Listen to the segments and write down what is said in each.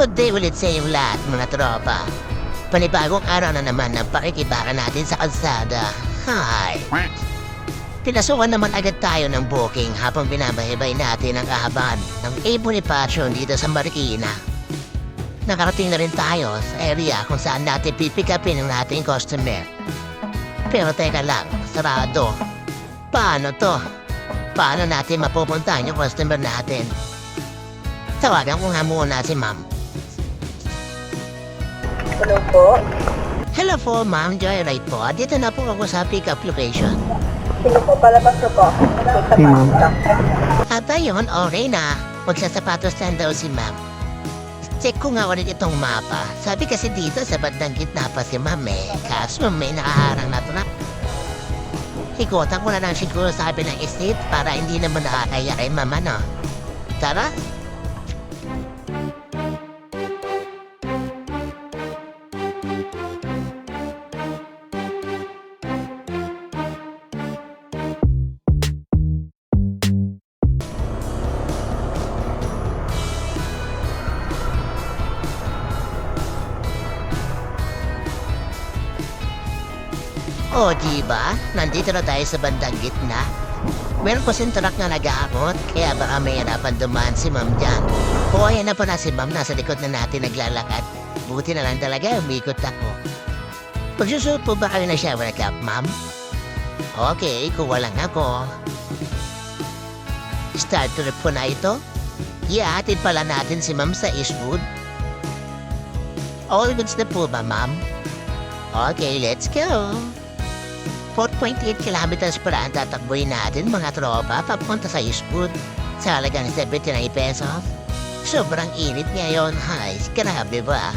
Good day ulit sa inyong lahat mga tropa. Panibagong araw na naman ng pakikibaka natin sa kalsada. Hi! Pinasukan naman agad tayo ng booking habang binabaybay natin ang kahabaan ng A. Bonifacio dito sa Marikina. Nakarating na rin tayo sa area kung saan natin pipikapin ang ating customer. Pero teka lang, sarado. Paano to? Paano natin mapupuntahan yung customer natin? Tawagan ko nga muna si ma'am. Hello po. Hello po, ma'am. Joyride po. Dito na po ako sa pick-up location. Sige po, palabas ko po. Hey, ma'am. At ayun, okay na. Magsasapatos lang daw si ma'am. Check ko nga ulit itong mapa. Sabi kasi dito sa bandang gitna pa si ma'am eh. Kaso may nakaharang na truck. Ikutan ko na lang siguro sa kabilang estate para hindi naman nakakaya kay mama, no? Tara! O, diba? Nandito na tayo sa bandang gitna. Meron kasing truck na nag-aakot, kaya baka may hanapan dumaan si ma'am dyan. O, ayan na pala si ma'am, nasa likod na natin naglalakad. Buti na lang talaga, umikot ako. Pagsusuot po ba kayo na shower cap, ma'am? Okay, kuha lang ako. Start trip po na ito. Iatid pala natin si ma'am sa Eastwood. All goods na po ba, ma'am? Okay, let's go! 4.8 kilometers per ang tatakboy natin mga tropa papunta sa Eastwood sa halagang 79 pesos. Sobrang init ngayon, hay, grabe ba?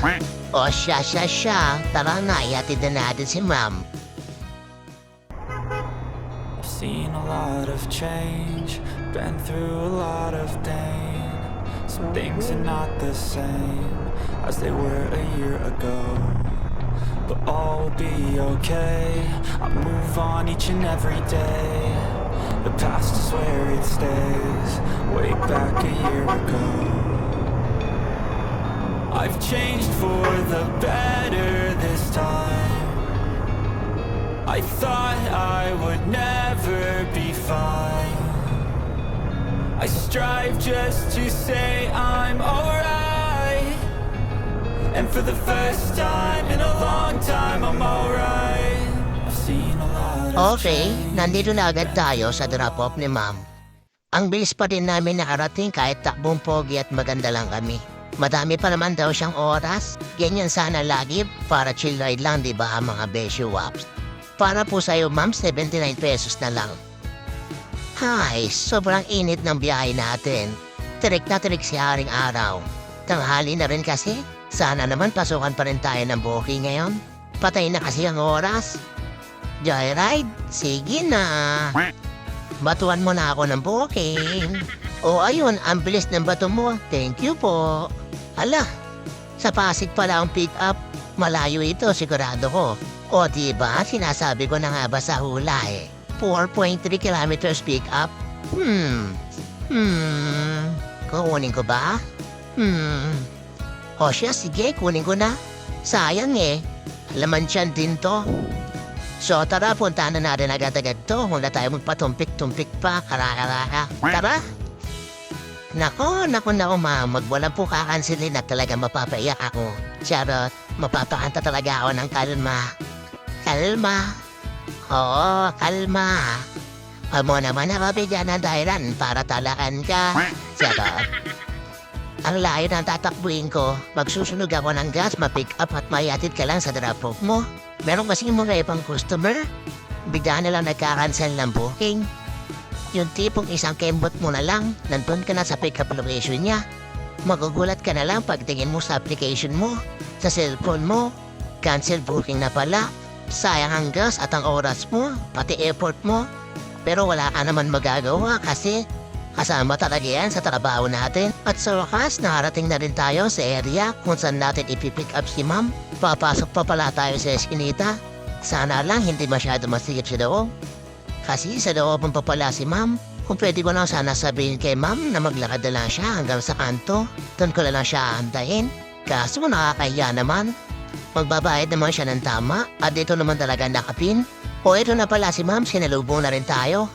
O siya, tara na, ihatid na natin si ma'am. I've seen a lot of change, been through a lot of pain. Some things are not the same as they were a year ago. But all will be okay. I move on each and every day. The past is where it stays. Way back a year ago. I've changed for the better this time. I thought I would never be fine. I strive just to say I'm alright. And for the first time in a long time, I'm alright. I've seen a lot of Okay, change. nandito na agad tayo sa drop-off ni ma'am. Ang bilis pa din namin nakarating kahit takbong pogi at maganda lang kami. Madami pa naman daw siyang oras. Ganyan sana lagi para chill ride lang, di ba mga besyo waps? Para po sa'yo ma'am, 79 pesos na lang. Hay, sobrang init ng biyahe natin. Tirik na tirik si haring araw. Tanghali na rin kasi. Sana naman pasukan pa rin tayo ng booking ngayon. Patay na kasi ang oras. Joyride, sige na. Batuan mo na ako ng booking. O ayun, ang bilis ng bato mo. Thank you po. Hala, sa Pasig pala ang pick up. Malayo ito, sigurado ko. O diba, sinasabi ko na nga ba sa hula eh. 4.3 kilometers pick up. Kukunin ko ba? O siya, sige, kunin ko na. Sayang eh. Laman tiyan din to. So tara, puntahan na natin agad-agad to. Wala tayo magpatumpik-tumpik pa. Karaka-raka. Tara! Nako, ma'am. Walang po kakansilin at talaga mapapaiyak ako. Charot, mapapakanta talaga ako ng kalma. Kalma. Oo, kalma. Huwag mo naman nakabigyan ng dahilan para talakan ka. Charot. Ang layo ng tatakbuhin ko, magsusunog ako ng gas, ma-pick up at mayatid ka lang sa drop-off mo. Meron kasing mga ibang customer, bigla na lang nagka-cancel ng booking. Yung tipong isang kembot mo na lang, nandun ka na sa pick-up location niya. Magugulat ka na lang pagtingin mo sa application mo, sa cellphone mo. Cancel booking na pala. Sayang ang gas at ang oras mo, pati effort mo. Pero wala ka naman magagawa kasi kasama talaga yan sa trabaho natin. At sa wakas, nakarating na rin tayo sa area kung saan natin ipipick up si ma'am. Papasok pa pala tayo sa eskinita. Sana lang hindi masyado masigit sa loob. Kasi sa loob pa pala si ma'am. Kung pwede ko lang sana sabihin kay ma'am na maglakad na lang siya hanggang sa kanto. Doon ko na lang siya aantayin. Kaso nakakahiya naman. Magbabayad naman siya ng tama at dito naman talaga nakapin. O ito na pala si ma'am, sinalubong na rin tayo.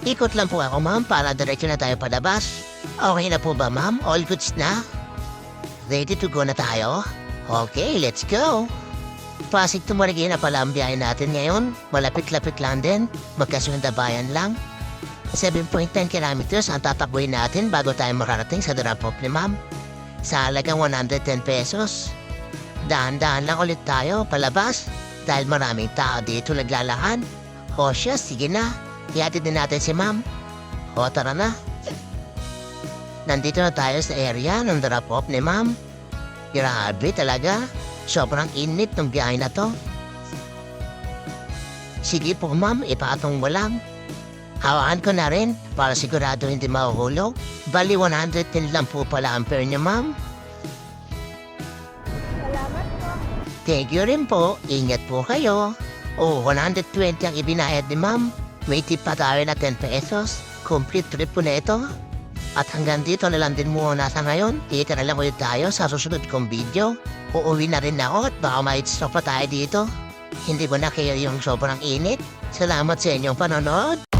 Ikot lang po ako ma'am para diretso na tayo palabas. Okay na po ba ma'am? All goods na? Ready to go na tayo? Okay, let's go! Pasig Tumarigi na pala ang biyahe natin ngayon. Malapit-lapit lang din. Magkasundabayan lang. 7.10 kilometers ang tatakbuhin natin bago tayo makarating sa drop-off ni ma'am. Sa halagang 110 pesos. Dahan-dahan lang ulit tayo palabas dahil maraming tao dito naglalakad. O siya, sige na. Ihatid din natin si ma'am. O tara na. Nandito na tayo sa area ng drop-off ni ma'am. Grabe talaga. Sobrang init ng biyahe na to. Sige po ma'am, ipatong mo lang. Hawakan ko na rin para sigurado hindi mahuhulog. Bali 110 lang po pala ang fare niya ma'am. Salamat po. Thank you rin po. Ingat po kayo. 120 ang ibinayad ni ma'am. May tip pa tayo na 10 pesos. Complete trip po na ito. At hanggang dito na lang din muna sa ngayon. Kita na lang ulit tayo sa susunod kong video. Uuwi na rin ako at baka ma-stop pa tayo dito. Hindi mo na kayo yung sobrang init. Salamat sa inyong panonood.